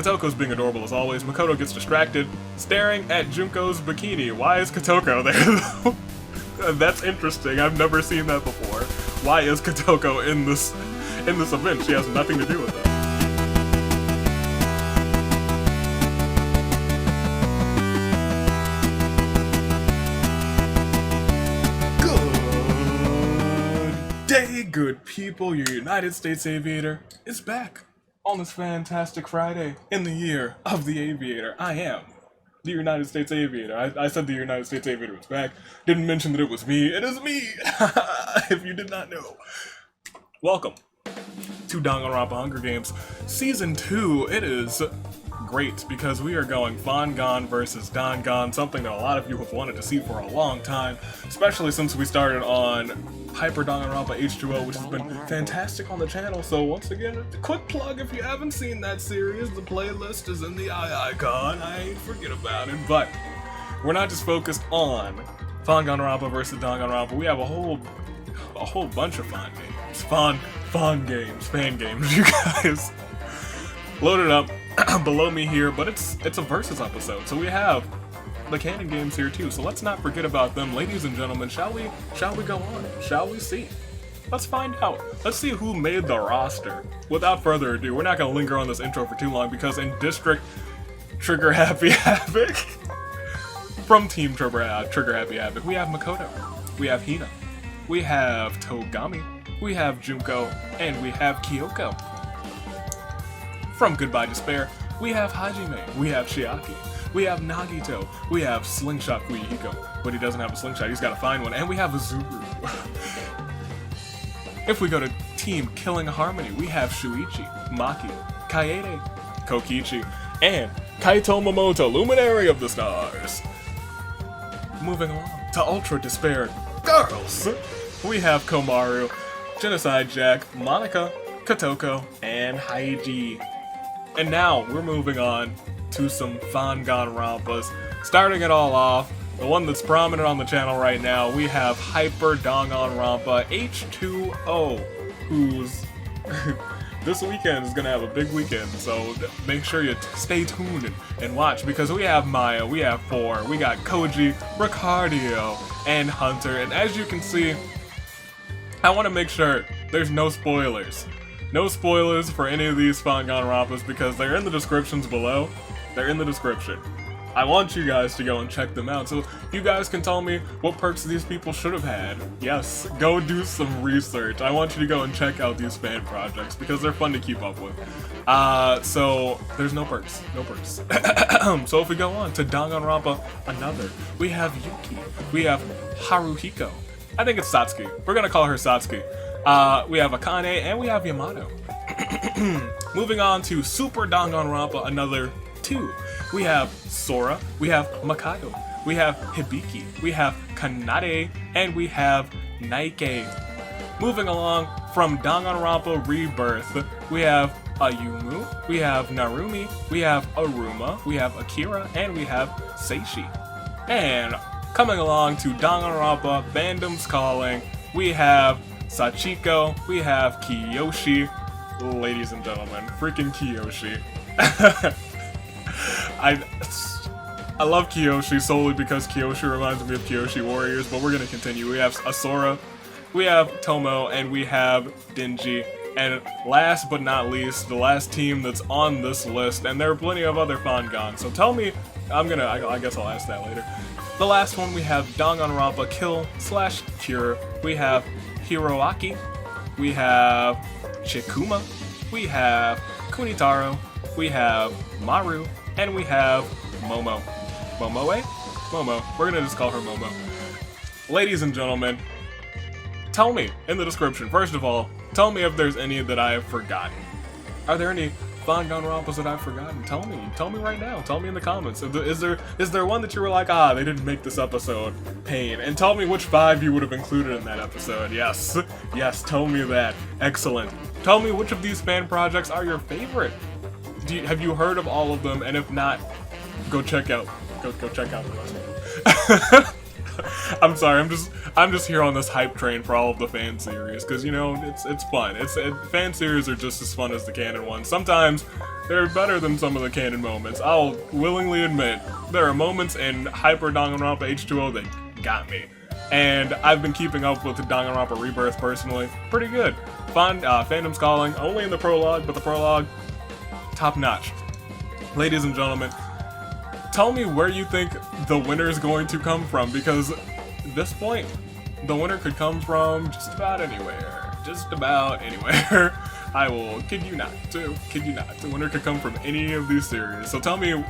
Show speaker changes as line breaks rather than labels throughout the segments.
Kotoko's being adorable as always. Makoto gets distracted, staring at Junko's bikini. Why is Kotoko there? That's interesting. I've never seen that before. Why is Kotoko in this event? She has nothing to do with it. Good day, good people. Your United States Aviator is back on this fantastic Friday in the year of the Aviator. I am the United States Aviator. I said the United States Aviator was back. Didn't mention that it was me. It is me! If you did not know. Welcome to Danganronpa Hunger Games Season 2. It is great because we are going Fangan versus Dangans, something that a lot of you have wanted to see for a long time, especially since we started on Hyper Danganronpa H2O, which has been fantastic on the channel. So once again, a quick plug, if you haven't seen that series, the playlist is in the icon. I ain't forget about it. But we're not just focused on Fanganronpa versus Danganronpa. We have a whole bunch of fan games, you guys. Loaded up below me here, but it's a versus episode, so we have the canon games here too, so let's not forget about them. Ladies and gentlemen, shall we go on? Shall we see? Let's find out. Let's see who made the roster. Without further ado, we're not gonna linger on this intro for too long, because in District Trigger Happy Havoc, from Team Trigger Happy Havoc, we have Makoto, we have Hina, we have Togami, we have Junko, and we have Kyoko. From Goodbye Despair, we have Hajime, we have Chiaki, we have Nagito, we have Slingshot Kuihiko, but he doesn't have a slingshot, he's gotta find one, and we have Azuru. If we go to Team Killing Harmony, we have Shuichi, Maki, Kaede, Kokichi, and Kaito Momoto, Luminary of the Stars. Moving along to Ultra Despair Girls, we have Komaru, Genocide Jack, Monica, Kotoko, and Haiji. And now we're moving on to some Fanganronpas. Starting it all off, the one that's prominent on the channel right now, we have Hyper Danganronpa H2O, who's this weekend is gonna have a big weekend, so make sure you stay tuned and watch, because we have Maya, we have Four, we got Koji, Ricardio, and Hunter, and as you can see, I want to make sure there's no spoilers. No spoilers for any of these Fanganronpas, because they're in the descriptions below. They're in the description. I want you guys to go and check them out, so you guys can tell me what perks these people should have had. Yes, go do some research. I want you to go and check out these fan projects, because they're fun to keep up with. So there's no perks. No perks. So if we go on to Danganronpa Another, we have Yuki, we have Haruhiko. I think it's Satsuki. We're gonna call her Satsuki. We have Akane, and we have Yamato. Moving on to Super Danganronpa Another 2. We have Sora, we have Makato, we have Hibiki, we have Kanade, and we have Naike. Moving along from Danganronpa Rebirth, we have Ayumu, we have Narumi, we have Aruma, we have Akira, and we have Seishi. And coming along to Danganronpa Fandom's Calling, we have Sachiko, we have Kiyoshi. Ladies and gentlemen, freaking Kiyoshi. I love Kiyoshi solely because Kiyoshi reminds me of Kyoshi Warriors, but we're gonna continue. We have Asura, we have Tomo, and we have Denji. And last but not least, the last team that's on this list, and there are plenty of other Fangans, so tell me, I guess I'll ask that later. The last one, we have Danganronpa Kill/Cure, we have Hiroaki, we have Chikuma, we have Kunitaro, we have Maru, and we have Momo. Momoe? Momo. We're gonna just call her Momo. Ladies and gentlemen, tell me in the description, first of all, tell me if there's any that I have forgotten. Are there any Fanganronpas that I've forgotten? Tell me right now. Tell me in the comments. Is there one that you were like, they didn't make this episode? Pain. And tell me which 5 you would have included in that episode. Yes, tell me that. Excellent. Tell me which of these fan projects are your favorite. Have you heard of all of them? And if not, go check out the rest of them. I'm sorry, I'm just here on this hype train for all of the fan series, because, you know, it's fun. Fan series are just as fun as the canon ones. Sometimes They're better than some of the canon moments. I'll willingly admit, there are moments in Hyper Danganronpa H2O that got me. And I've been keeping up with the Danganronpa Rebirth personally. Pretty good. Fandom's Calling, only in the prologue, but the prologue, top notch. Ladies and gentlemen, tell me where you think the winner is going to come from, because at this point, the winner could come from just about anywhere. Just about anywhere. I will kid you not. Kid you not. The winner could come from any of these series. So tell me...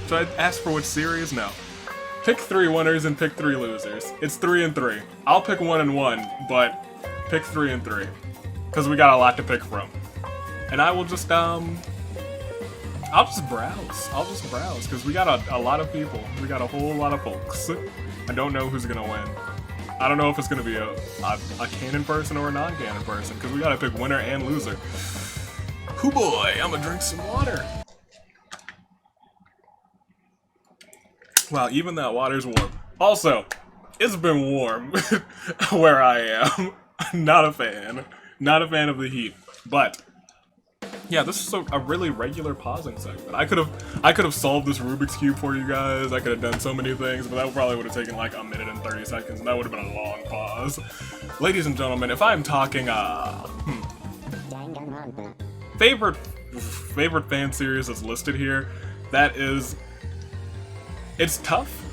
Should I ask for which series? No. Pick 3 winners and pick 3 losers. It's 3 and 3. I'll pick 1 and 1, but pick 3 and 3. Because we got a lot to pick from. And I will just, I'll just browse. Because we got a lot of people. We got a whole lot of folks. I don't know who's gonna win. I don't know if it's gonna be a canon person or a non-canon person, because we gotta pick winner and loser. Hoo boy, I'm gonna drink some water. Wow, even that water's warm. Also, it's been warm where I am. Not a fan. Not a fan of the heat. But yeah, this is a really regular pausing segment. I could have solved this Rubik's Cube for you guys. I could have done so many things, but that probably would have taken like 1 minute and 30 seconds, and that would have been a long pause. Ladies and gentlemen, if I'm talking favorite fan series that's listed here, that is, it's tough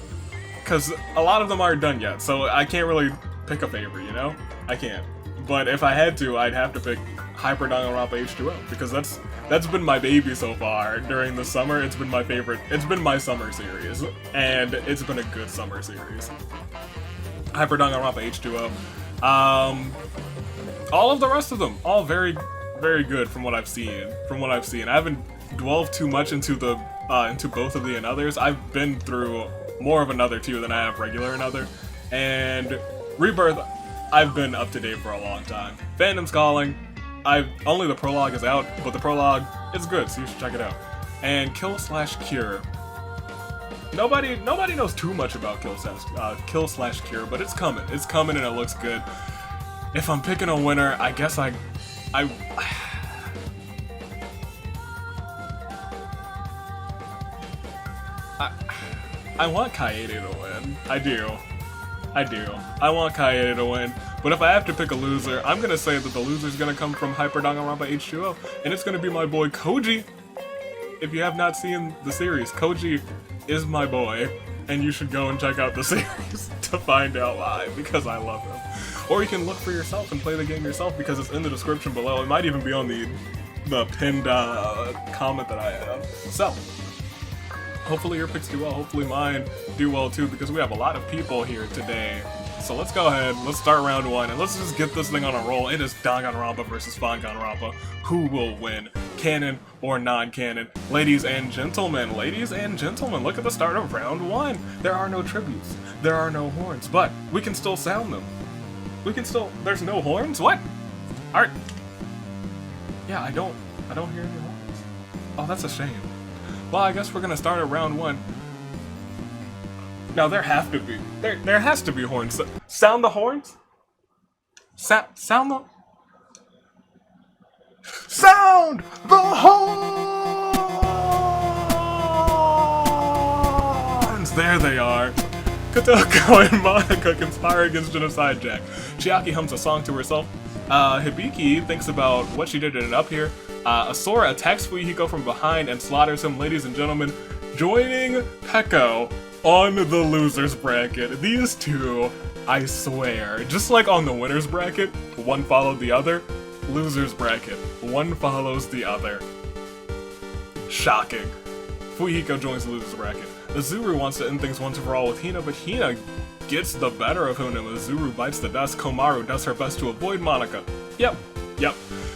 because a lot of them aren't done yet, so I can't really pick a favorite, you know? I can't. But if I had to, I'd have to pick Hyper Danganronpa H2O, because that's been my baby so far during the summer. It's been my favorite. It's been my summer series, and it's been a good summer series. Hyper Danganronpa H2O. All of the rest of them, all very, very good from what I've seen. I haven't dwelled too much into the into both of the Anothers. I've been through more of Another 2 than I have regular Another, and Rebirth, I've been up to date for a long time. Fandom's Calling, only the prologue is out, but the prologue is good, so you should check it out. And Kill/Cure. Nobody knows too much about Kill/Cure, but it's coming. It's coming and it looks good. If I'm picking a winner, I guess I want Kaede to win. I do. I want Kaede to win. But if I have to pick a loser, I'm gonna say that the loser's gonna come from Hyper Danganronpa H2O, and it's gonna be my boy Koji. If you have not seen the series, Koji is my boy, and you should go and check out the series to find out why, because I love him. Or you can look for yourself and play the game yourself, because it's in the description below. It might even be on the pinned comment that I have. So, hopefully your picks do well, hopefully mine do well too, because we have a lot of people here today. So let's go ahead, let's start round 1, and let's just get this thing on a roll. It is Danganronpa versus Fanganronpa. Who will win? Canon or non-canon? Ladies and gentlemen, look at the start of round 1. There are no tributes, there are no horns, but we can still sound them. There's no horns? What? Alright. Yeah, I don't hear any horns. Oh, that's a shame. Well, I guess we're gonna start at round 1. Now there has to be horns. Sound the horns? Sound the horns! There they are. Kotoko and Monica conspire against Genocide Jack. Chiaki hums a song to herself. Hibiki thinks about what she did to end up here. Asura attacks Fuyuhiko from behind and slaughters him. Ladies and gentlemen, joining Peko on the loser's bracket. These two, I swear, just like on the winner's bracket, one followed the other, loser's bracket, one follows the other. Shocking. Fuyuhiko joins the loser's bracket. Azuru wants to end things once and for all with Hina, but Hina gets the better of him and Azuru bites the dust. Komaru does her best to avoid Monica. Yep.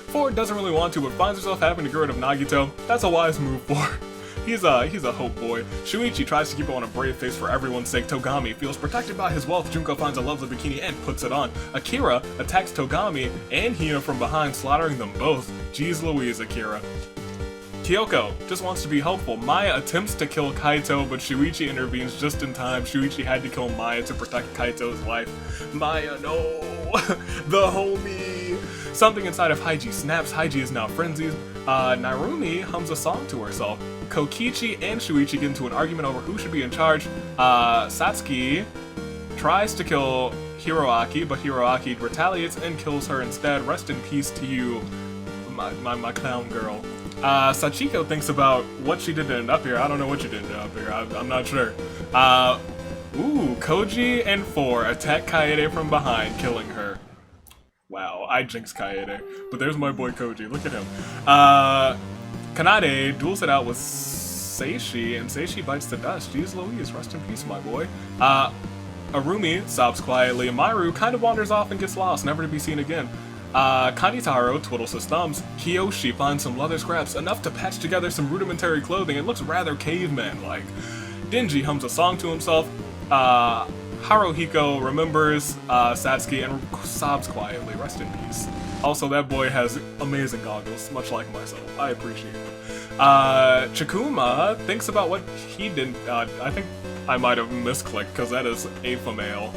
Ford doesn't really want to, but finds herself having to get rid of Nagito. That's a wise move for her. He's a hope boy. Shuichi tries to keep on a brave face for everyone's sake. Togami feels protected by his wealth. Junko finds a lovely bikini and puts it on. Akira attacks Togami and Hina from behind, slaughtering them both. Jeez Louise, Akira. Kyoko just wants to be helpful. Maya attempts to kill Kaito, but Shuichi intervenes just in time. Shuichi had to kill Maya to protect Kaito's life. Maya, no! The homie! Something inside of Haiji snaps. Haiji is now frenzied. Narumi hums a song to herself. Kokichi and Shuichi get into an argument over who should be in charge. Satsuki tries to kill Hiroaki, but Hiroaki retaliates and kills her instead. Rest in peace to you, my clown girl. Sachiko thinks about what she did to end up here. I don't know what she did to end up here. I'm not sure. Koji and 4 attack Kaede from behind, killing her. Wow, I jinxed Kaede. But there's my boy Koji, look at him. Kanade duels it out with Seishi, and Seishi bites the dust. Jeez Louise, rest in peace, my boy. Arumi sobs quietly. Maru kind of wanders off and gets lost, never to be seen again. Kanitaro twiddles his thumbs. Kiyoshi finds some leather scraps, enough to patch together some rudimentary clothing. It looks rather caveman-like. Denji hums a song to himself. Haruhiko remembers Satsuki and sobs quietly. Rest in peace. Also, that boy has amazing goggles, much like myself. I appreciate it. Chikuma thinks about what he did. I think I might have misclicked, because that is a female.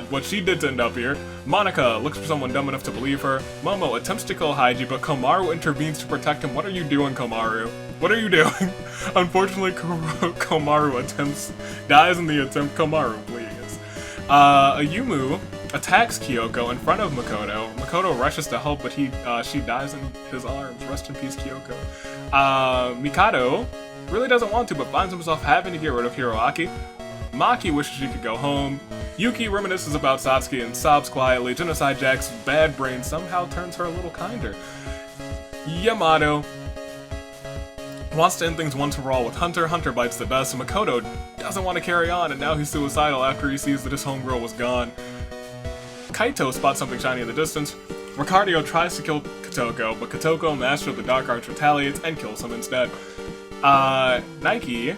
What she did to end up here. Monica looks for someone dumb enough to believe her. Momo attempts to kill Haiji, but Komaru intervenes to protect him. What are you doing, Komaru? What are you doing? Unfortunately, Komaru dies in the attempt. Komaru, please. Ayumu attacks Kyoko in front of Makoto. Makoto rushes to help, but she dies in his arms. Rest in peace, Kyoko. Mikado really doesn't want to, but finds himself having to get rid of Hiroaki. Maki wishes she could go home. Yuki reminisces about Satsuki and sobs quietly. Genocide Jack's bad brain somehow turns her a little kinder. Yamato wants to end things once for all with Hunter. Hunter bites the dust. Makoto doesn't want to carry on, and now he's suicidal after he sees that his homegirl was gone. Kaito spots something shiny in the distance. Ricardio tries to kill Kotoko, but Kotoko, master of the dark arts, retaliates and kills him instead. Nike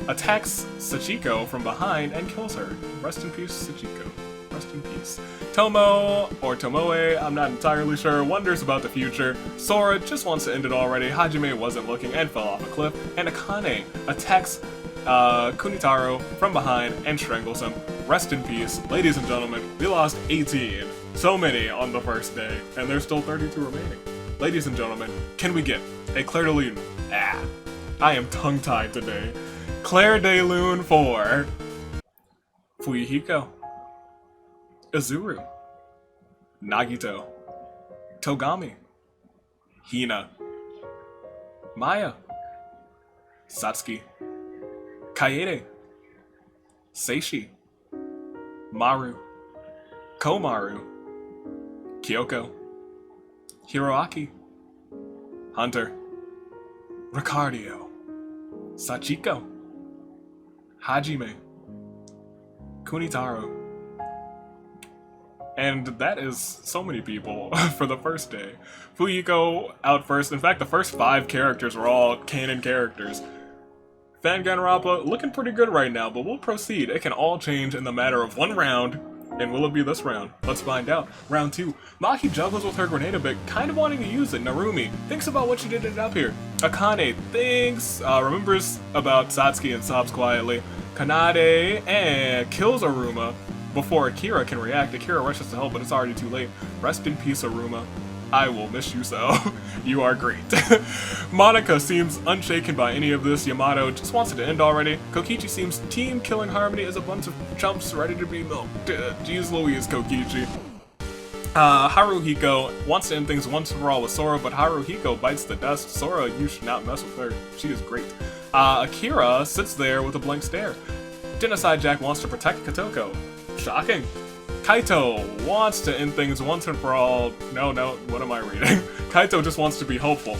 attacks Sachiko from behind and kills her. Rest in peace, Sachiko. Rest in peace. Tomo, or Tomoe, I'm not entirely sure, wonders about the future. Sora just wants to end it already. Hajime wasn't looking and fell off a cliff. And Akane attacks Kunitaro from behind and strangles him. Rest in peace. Ladies and gentlemen, we lost 18. So many on the first day, and there's still 32 remaining. Ladies and gentlemen, can we get a Claire de Lune? I am tongue-tied today. Claire de Lune for Fuyuhiko, Izuru, Nagito, Togami, Hina, Maya, Satsuki, Kaede, Seishi, Maru, Komaru, Kyoko, Hiroaki, Hunter, Ricardio, Sachiko, Hajime, Kunitaro. And that is so many people for the first day. Fuyuhiko out first. In fact, the first 5 characters were all canon characters. Fanganronpa looking pretty good right now, but we'll proceed. It can all change in the matter of 1 round. And will it be this round? Let's find out. Round 2. Maki juggles with her grenade a bit, kind of wanting to use it. Narumi thinks about what she did up here. Akane thinks, remembers about Satsuki and sobs quietly. Kanade and kills Aruma before Akira can react. Akira rushes to help, but it's already too late. Rest in peace, Aruma. I will miss you so. You are great. Monica seems unshaken by any of this. Yamato just wants it to end already. Kokichi seems team killing Harmony as a bunch of chumps ready to be milked. Jeez Louise, Kokichi. Haruhiko wants to end things once and for all with Sora, but Haruhiko bites the dust. Sora, you should not mess with her. She is great. Akira sits there with a blank stare. Genocide Jack wants to protect Kotoko. Shocking. Kaito wants to end things once and for all. No, what am I reading? Kaito just wants to be hopeful.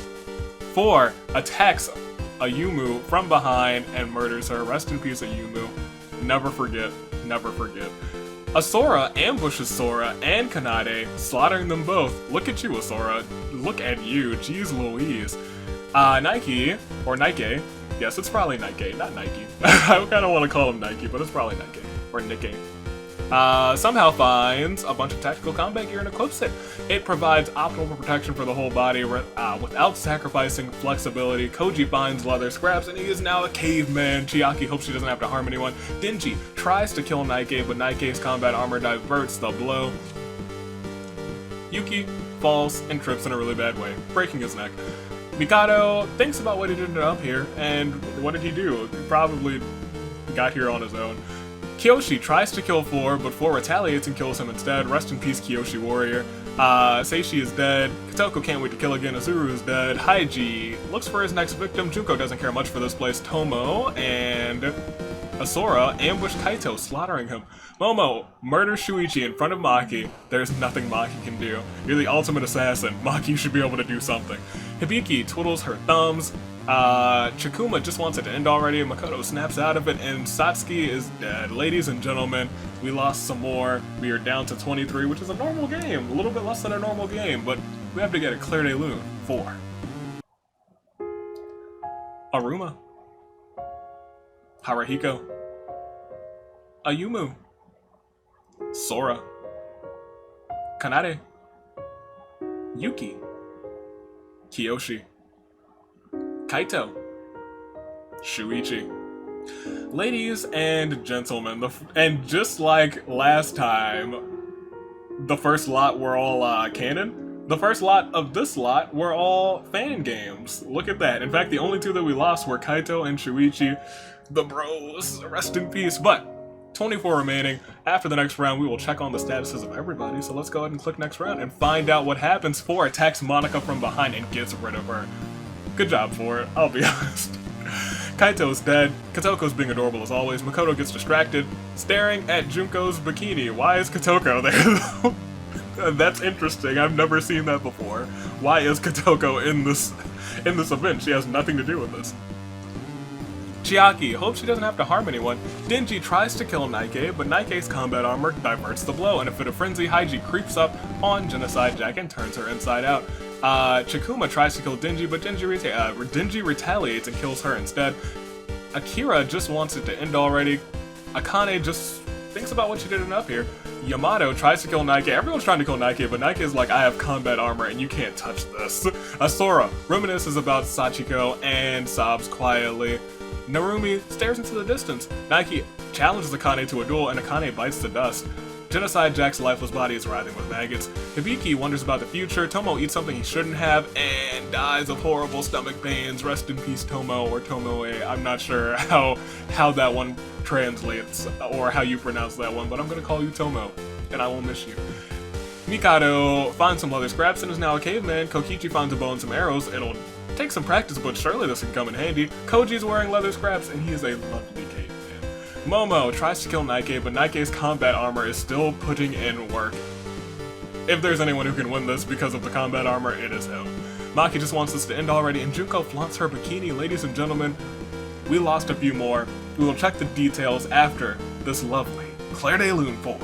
4 attacks Ayumu from behind and murders her. Rest in peace, Ayumu. Never forget, never forget. Asura ambushes Sora and Kanade, slaughtering them both. Look at you, Asura. Look at you. Jeez Louise. Nike, or Nike. Yes, it's probably Nike, not Nike. I kind of want to call him Nike, but it's probably Nike. Or Nikkei. Somehow finds a bunch of tactical combat gear and equips it. It provides optimal protection for the whole body without sacrificing flexibility. Koji finds leather scraps and he is now a caveman. Chiaki hopes she doesn't have to harm anyone. Denji tries to kill Nike, but Nike's combat armor diverts the blow. Yuki falls and trips in a really bad way, breaking his neck. Mikado thinks about what he did up here, and what did he do? He probably got here on his own. Kiyoshi tries to kill 4, but 4 retaliates and kills him instead. Rest in peace, Kiyoshi Warrior. Seishi is dead. Katoko can't wait to kill again. Azuru is dead. Haiji looks for his next victim. Junko doesn't care much for this place. Tomo and Asura ambush Kaito, slaughtering him. Momo murders Shuichi in front of Maki. There's nothing Maki can do. You're the ultimate assassin. Maki should be able to do something. Hibiki twiddles her thumbs. Chikuma just wants it to end already. Makoto snaps out of it, and Satsuki is dead. Ladies and gentlemen, we lost some more. We are down to 23, which is a normal game. A little bit less than a normal game, but we have to get a Claire de Lune. 4. Aruma. Haruhiko. Ayumu. Sora. Kanade. Yuki. Kiyoshi. Kaito. Shuichi. Ladies and gentlemen, and just like last time, the first lot were all canon. The first lot of this lot were all fan games. Look at that. In fact, the only 2 that we lost were Kaito and Shuichi. The bros, rest in peace. But 24 remaining. After the next round, we will check on the statuses of everybody. So let's go ahead and click next round and find out what happens. 4 attacks Monika from behind and gets rid of her. Good job for it, I'll be honest. Kaito's dead. Katoko's being adorable as always. Makoto gets distracted, staring at Junko's bikini. Why is Katoko there? That's interesting. I've never seen that before. Why is Katoko in this event? She has nothing to do with this. Chiaki hopes she doesn't have to harm anyone. Denji tries to kill Nike, but Nike's combat armor diverts the blow. In a fit of frenzy, Haiji creeps up on Genocide Jack and turns her inside out. Chikuma tries to kill Denji, but Denji retaliates and kills her instead. Akira just wants it to end already. Akane just thinks about what she did up here. Yamato tries to kill Nike. Everyone's trying to kill Nike, but Nike is like, I have combat armor and you can't touch this. Asura reminisces about Sachiko and sobs quietly. Narumi stares into the distance. Nike challenges Akane to a duel and Akane bites the dust. Genocide Jack's lifeless body is writhing with maggots. Hibiki wonders about the future. Tomo eats something he shouldn't have and dies of horrible stomach pains. Rest in peace, Tomo, or Tomoe. I'm not sure how that one translates or how you pronounce that one, but I'm gonna call you Tomo, and I will miss you. Mikado finds some leather scraps and is now a caveman. Kokichi finds a bow and some arrows. It'll take some practice, but surely this can come in handy. Koji's wearing leather scraps, and he is a lovely caveman. Momo tries to kill Nike, but Nike's combat armor is still putting in work. If there's anyone who can win this because of the combat armor, it is him. Maki just wants this to end already, and Junko flaunts her bikini. Ladies and gentlemen, we lost a few more. We will check the details after this lovely Claire de Lune 4.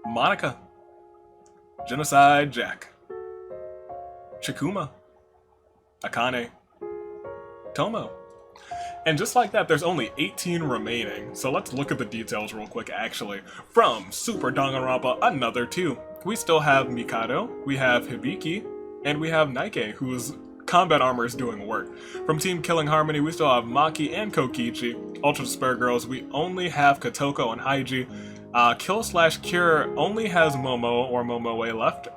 Monika. Genocide Jack. Chikuma. Akane. Tomo. And just like that, there's only 18 remaining. So let's look at the details real quick, actually. From Super Danganronpa, another 2. We still have Mikado, we have Hibiki, and we have Nike, whose combat armor is doing work. From Team Killing Harmony, we still have Maki and Kokichi. Ultra Despair Girls, we only have Katoko and Haiji. Kill/Cure only has Momo or Momoe left.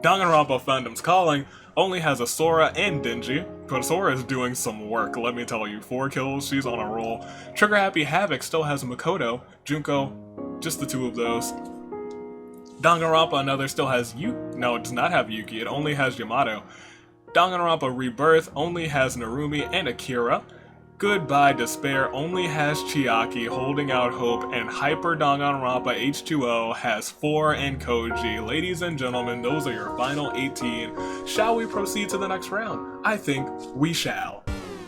Danganronpa Fandom's Calling only has Asura and Denji, but Asura is doing some work, let me tell you. 4 kills, she's on a roll. Trigger Happy Havoc still has Makoto, Junko, just the 2 of those. Danganronpa Another still has no, it does not have Yuki, it only has Yamato. Danganronpa Rebirth only has Narumi and Akira. Goodbye Despair only has Chiaki, Holding Out Hope, and Hyper Danganronpa H2O has 4 and Koji. Ladies and gentlemen, those are your final 18. Shall we proceed to the next round? I think we shall.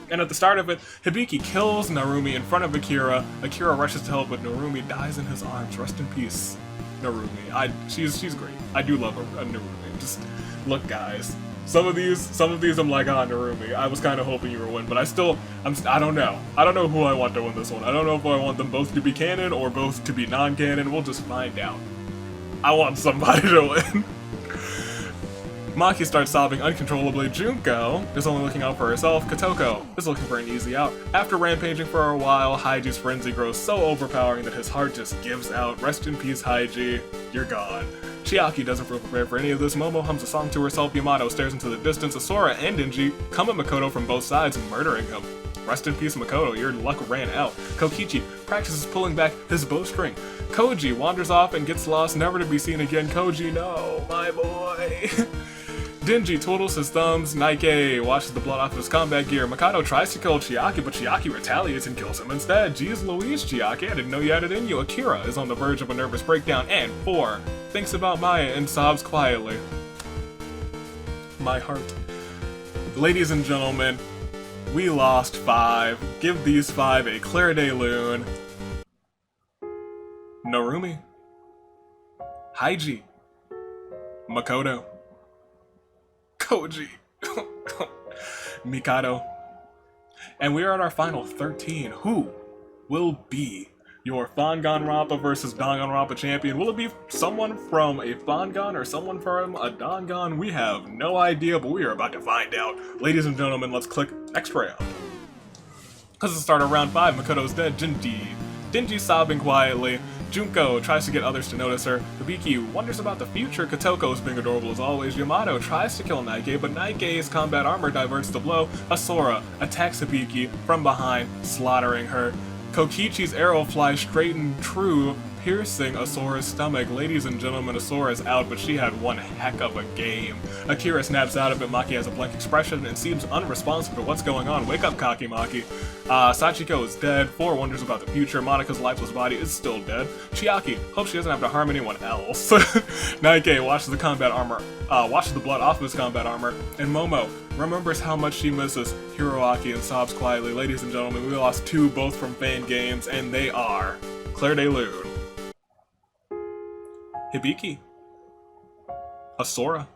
And at the start of it, Hibiki kills Narumi in front of Akira. Akira rushes to help, but Narumi dies in his arms. Rest in peace, Narumi. She's great. I do love a Narumi. Just look, guys. Some of these I'm like, Narumi. I was kind of hoping you would win, but I don't know. I don't know who I want to win this one. I don't know if I want them both to be canon or both to be non-canon. We'll just find out. I want somebody to win. Maki starts sobbing uncontrollably. Junko is only looking out for herself. Katoko is looking for an easy out. After rampaging for a while, Haiji's frenzy grows so overpowering that his heart just gives out. Rest in peace, Haiji. You're gone. Chiaki doesn't feel prepared for any of this. Momo hums a song to herself. Yamato stares into the distance. Asura and Denji come at Makoto from both sides, murdering him. Rest in peace, Makoto, your luck ran out. Kokichi practices pulling back his bowstring. Koji wanders off and gets lost, never to be seen again. Koji, no, my boy. Denji twiddles his thumbs. Nike washes the blood off of his combat gear. Makoto tries to kill Chiaki, but Chiaki retaliates and kills him instead. Jeez Louise, Chiaki, I didn't know you had it in you. Akira is on the verge of a nervous breakdown. And 4 thinks about Maya and sobs quietly. My heart. Ladies and gentlemen, we lost 5. Give these 5 a Claire de Lune. Narumi. Haiji. Makoto. Koji. Mikado. And we are at our final 13. Who will be your Fanganronpa versus Danganronpa champion? Will it be someone from a Fangan or someone from a Dangan? We have no idea, but we are about to find out. Ladies and gentlemen, let's click next round. Because it's the start of round 5, Makoto's dead. Denji sobbing quietly. Junko tries to get others to notice her. Hibiki wonders about the future. Kotoko is being adorable as always. Yamato tries to kill Nike, but Nike's combat armor diverts the blow. Asura attacks Hibiki from behind, slaughtering her. Kokichi's arrow flies straight and true, piercing Asura's stomach. Ladies and gentlemen, Asura is out, but she had one heck of a game. Akira snaps out of it. Maki has a blank expression and seems unresponsive to what's going on. Wake up, Kakimaki. Sachiko is dead. 4 wonders about the future. Monika's lifeless body is still dead. Chiaki hopes she doesn't have to harm anyone else. Nike washes the combat armor, washes the blood off of his combat armor, and Momo remembers how much she misses Hiroaki and sobs quietly. Ladies and gentlemen, we lost 2, both from Fangans, and they are Claire de Lune, Hibiki, Asura.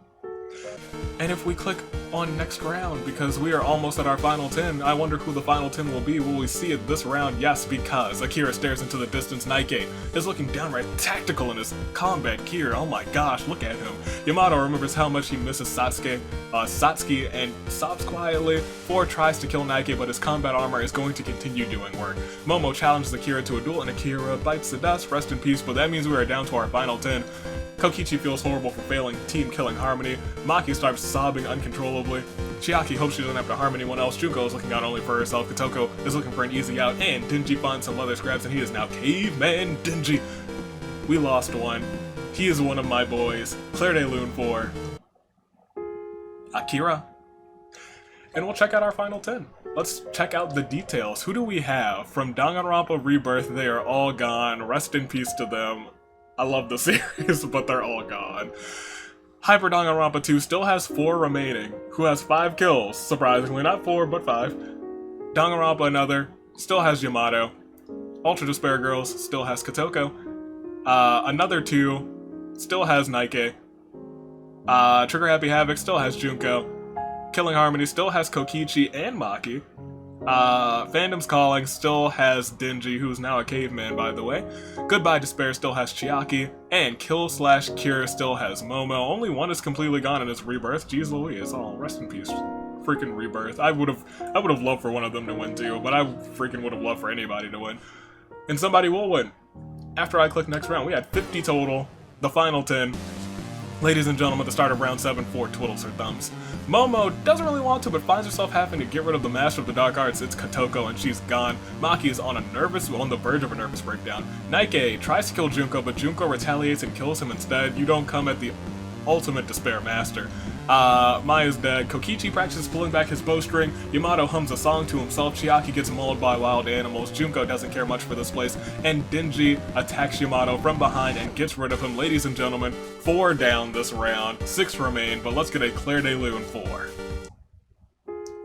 And if we click on next round, because we are almost at our final 10, I wonder who the final 10 will be. Will we see it this round? Yes, because Akira stares into the distance. Nike is looking downright tactical in his combat gear. Oh my gosh, look at him. Yamato remembers how much he misses Satsuki and sobs quietly. 4 tries to kill Nike, but his combat armor is going to continue doing work. Momo challenges Akira to a duel, and Akira bites the dust. Rest in peace, but that means we are down to our final 10. Kokichi feels horrible for failing team killing Harmony. Maki starts sobbing uncontrollably. Chiaki hopes she doesn't have to harm anyone else. Junko is looking out only for herself. Kotoko is looking for an easy out. And Denji finds some leather scraps, and he is now Caveman Denji. We lost 1. He is one of my boys. Claire de Lune 4. Akira. And we'll check out our final 10. Let's check out the details. Who do we have? From Danganronpa Rebirth, they are all gone. Rest in peace to them. I love the series, but they're all gone. Hyper Danganronpa 2 still has 4 remaining, who has 5 kills. Surprisingly, not 4, but 5. Danganronpa Another still has Yamato. Ultra Despair Girls still has Kotoko. Another 2 still has Nike. Trigger Happy Havoc still has Junko. Killing Harmony still has Kokichi and Maki. Fandom's Calling still has Denji, who's now a caveman, by the way. Goodbye Despair still has Chiaki, and Kill/Cure still has Momo. Only one is completely gone in his Rebirth. Jeez Louise, oh, rest in peace. Freaking Rebirth. I would have loved for one of them to win too, but I freaking would have loved for anybody to win. And somebody will win. After I click next round, we had 50 total, the final 10. Ladies and gentlemen, at the start of round 7, 4 twiddles her thumbs. Momo doesn't really want to, but finds herself having to get rid of the master of the dark arts. It's Kotoko, and she's gone. Maki is on the verge of a nervous breakdown. Nike tries to kill Junko, but Junko retaliates and kills him instead. You don't come at the ultimate despair master. Maya's dead. Kokichi practices pulling back his bowstring. Yamato hums a song to himself. Chiaki gets mauled by wild animals. Junko doesn't care much for this place. And Denji attacks Yamato from behind and gets rid of him. Ladies and gentlemen, 4 down this round. 6 remain, but let's get a Claire de Lune 4.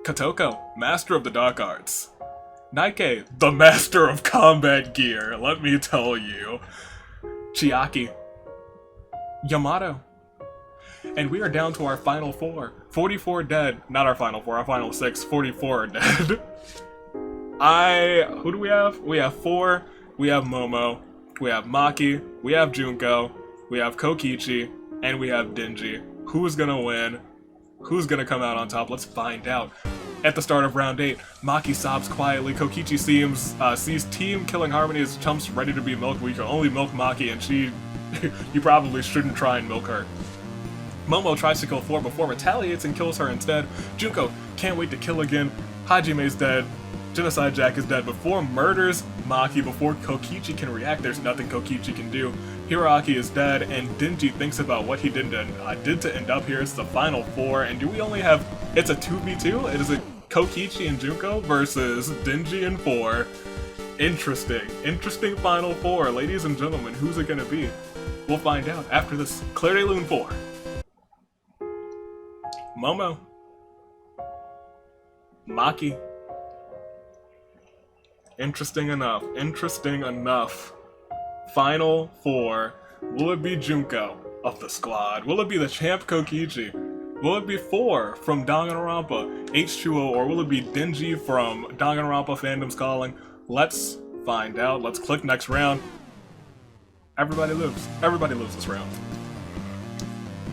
Kotoko, master of the dark arts. Nike, the master of combat gear, let me tell you. Chiaki. Yamato. And we are down to our final 4. 44 dead. Not our final 4, our final 6. 44 are dead. Who do we have? We have 4. We have Momo. We have Maki. We have Junko. We have Kokichi. And we have Denji. Who's gonna win? Who's gonna come out on top? Let's find out. At the start of round 8, Maki sobs quietly. Kokichi sees team killing Harmony as chumps ready to be milked. We can only milk Maki, and she You probably shouldn't try and milk her. Momo tries to kill 4 before retaliates and kills her instead. Junko can't wait to kill again. Hajime's dead. Genocide Jack is dead. Before murders Maki, before Kokichi can react, there's nothing Kokichi can do. Hiroaki is dead, and Denji thinks about what he did to end up here. It's the final 4, and do we only have... It's a 2v2? It is a Kokichi and Junko versus Denji and 4. Interesting. Interesting final 4. Ladies and gentlemen, who's it gonna be? We'll find out after this Clair de Lune 4. Momo. Maki. Interesting enough. Interesting enough. Final 4. Will it be Junko of the squad? Will it be the champ Kokichi? Will it be 4 from Danganronpa H2O? Or will it be Denji from Danganronpa Fandom's Calling? Let's find out. Let's click next round. Everybody lives. Everybody lives this round.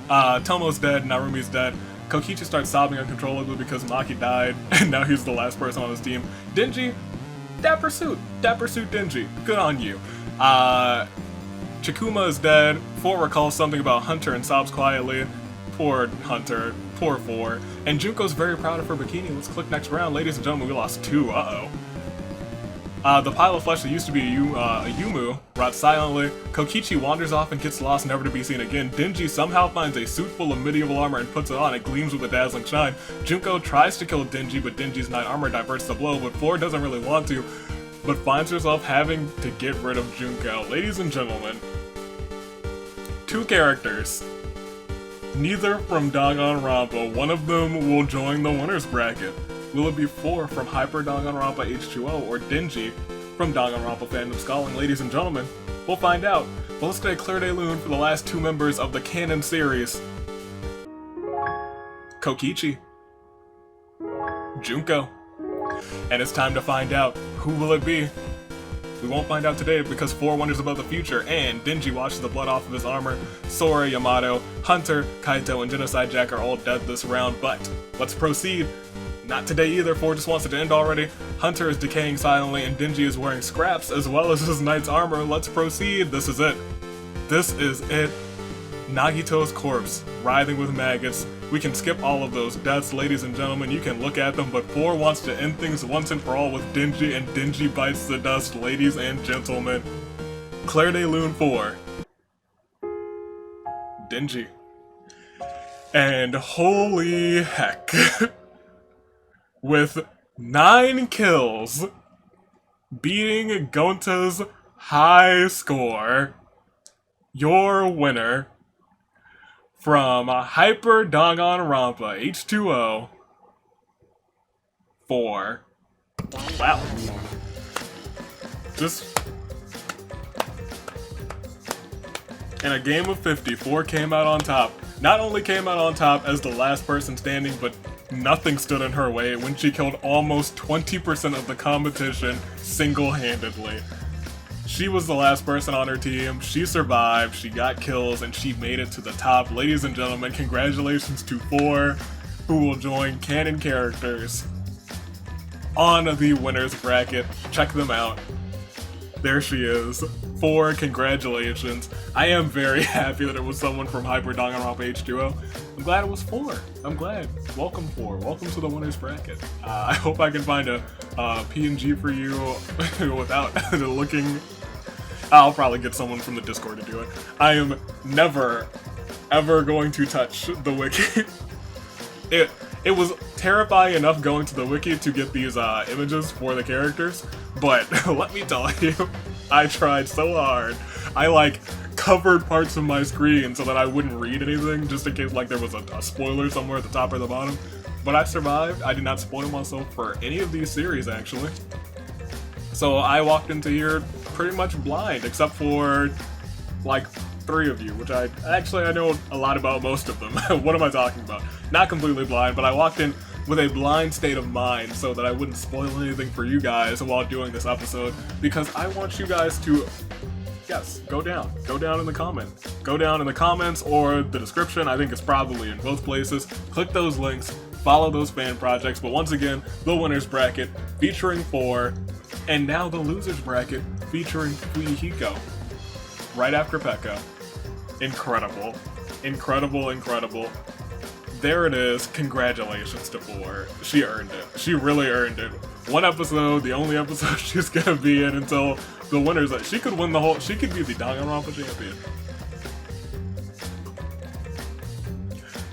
Tomo's dead. Narumi's dead. Kokichi starts sobbing uncontrollably because Maki died, and now he's the last person on his team. Denji, Dapper Suit Denji, good on you. Chikuma is dead. 4 recalls something about Hunter and sobs quietly. Poor Hunter, poor 4. And Junko's very proud of her bikini. Let's click next round. Ladies and gentlemen, we lost 2, the pile of flesh that used to be a Yumu rots silently. Kokichi wanders off and gets lost, never to be seen again. Denji somehow finds a suit full of medieval armor and puts it on. It gleams with a dazzling shine. Junko tries to kill Denji, but Denji's knight armor diverts the blow, but 4 doesn't really want to, but finds herself having to get rid of Junko. Ladies and gentlemen, 2 characters. Neither from Danganronpa. One of them will join the winner's bracket. Will it be 4 from Hyper Danganronpa H2O or Denji from Danganronpa Fandom's Calling? Ladies and gentlemen, we'll find out. But let's get a Clair de Lune for the last 2 members of the Canon series. Kokichi. Junko. And it's time to find out. Who will it be? We won't find out today because 4 wonders about the future, and Denji washes the blood off of his armor. Sora, Yamato, Hunter, Kaito, and Genocide Jack are all dead this round, but let's proceed. Not today either, 4 just wants it to end already. Hunter is decaying silently, and Denji is wearing scraps as well as his knight's armor. Let's proceed. This is it. This is it. Nagito's corpse, writhing with maggots. We can skip all of those deaths, ladies and gentlemen. You can look at them, but 4 wants to end things once and for all with Denji, and Denji bites the dust, ladies and gentlemen. Clair de Lune 4. Denji. And holy heck. With 9 kills, beating Gonta's high score, your winner from Hyper Danganronpa H2O 4. Wow. Just in a game of 50, 4 came out on top. Not only came out on top as the last person standing, but nothing stood in her way when she killed almost 20% of the competition single-handedly. She was the last person on her team, she survived, she got kills, and she made it to the top. Ladies and gentlemen, congratulations to 4 who will join canon characters on the winner's bracket. Check them out. There she is. 4, congratulations. I am very happy that it was someone from Hyper Danganronpa H2O. I'm glad it was 4. I'm glad. Welcome 4. Welcome to the winner's bracket. I hope I can find a PNG for you without looking. I'll probably get someone from the Discord to do it. I am never, ever going to touch the wiki. It was terrifying enough going to the wiki to get these images for the characters, but let me tell you, I tried so hard. I covered parts of my screen so that I wouldn't read anything, just in case there was a spoiler somewhere at the top or the bottom. But I survived. I did not spoil myself for any of these series, actually. So I walked into here pretty much blind, except for 3 of you, which I know a lot about most of them. What am I talking about? Not completely blind, but I walked in with a blind state of mind so that I wouldn't spoil anything for you guys while doing this episode, because I want you guys to, yes, go down in the comments. Go down in the comments or the description. I think it's probably in both places. Click those links, follow those fan projects, but once again, the winner's bracket featuring 4, and now the loser's bracket featuring Fuyuhiko, right after Pekka. Incredible. Incredible, incredible. There it is. Congratulations to Four. She earned it. She really earned it. One episode, the only episode she's gonna be in until the winners. She could win the whole. She could be the Danganronpa champion.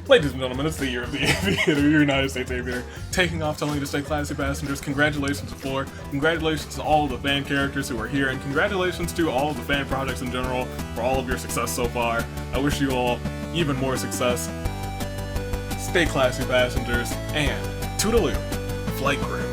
Ladies and gentlemen, it's the year of the aviator, your United States aviator, taking off, telling you to stay classy, passengers. Congratulations to Floor. Congratulations to all of the fan characters who are here, and congratulations to all of the fan projects in general for all of your success so far. I wish you all even more success. Stay classy, passengers, and toodaloo, flight crew.